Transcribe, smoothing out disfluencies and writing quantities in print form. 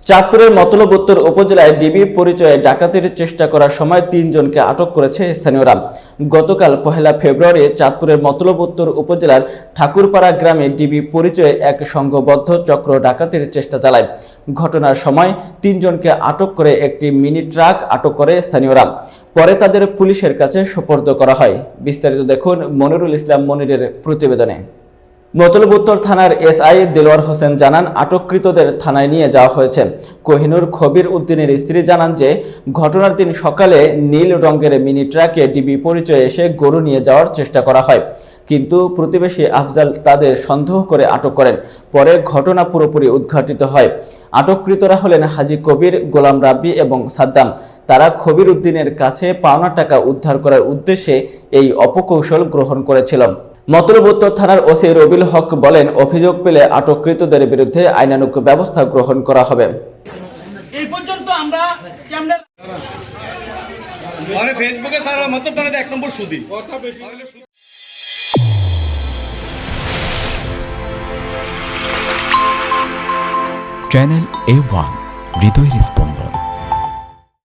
চাঁদপুরের মতলব উত্তর উপজেলায় ডিবি পরিচয়ে ডাকাতির চেষ্টা করার সময় ৩ জনকে আটক করেছে স্থানীয়রা। গতকাল ১ ফেব্রুয়ারি চাঁদপুরের মতলব উত্তর উপজেলার ঠাকুরপাড়া গ্রামে ডিবি পরিচয়ে এক সংঘবদ্ধ চক্র ডাকাতির চেষ্টা চালায়। ঘটনার সময় ৩ জনকে আটক করে একটি মিনি ট্রাক আটক করে স্থানীয়রা। পরে তাদের পুলিশের কাছে সোপর্দ করা হয়। বিস্তারিত দেখুন মনিরুল ইসলাম মনিরের প্রতিবেদনে। মতলব উত্তর থানার এসআই দেলোয়ার হোসেন জানান, আটককৃতদের থানায় নিয়ে যাওয়া হয়েছে। কোহিনুর খবির উদ্দিনের স্ত্রী জানান যে ঘটনার দিন সকালে নীল রঙের মিনি ট্রাকে ডিবি পরিচয়ে এসে গরু নিয়ে যাওয়ার চেষ্টা করা হয়, কিন্তু প্রতিবেশী আফজাল তাদের সন্দেহ করে আটক করেন। পরে ঘটনা পুরোপুরি উদ্ঘাটিত হয়। আটককৃতরা হলেন হাজী কবির, গোলাম রাব্বি এবং সাদ্দাম। তারা খবির উদ্দিনের কাছে পাওনা টাকা উদ্ধার করার উদ্দেশ্যে এই অপকৌশল গ্রহণ করেছিল। মতলব উত্তর থানার ওসি রবিল হক বলেন, অভিযোগ পেলে আটককৃতদের বিরুদ্ধে আইনানুগ ব্যবস্থা গ্রহণ করা হবে। এই পর্যন্ত আমরা ফেসবুকে স্যার মতলব থানাতে ১ নম্বর সুদি চ্যানেল A1 হৃদয়ের স্পন্দন।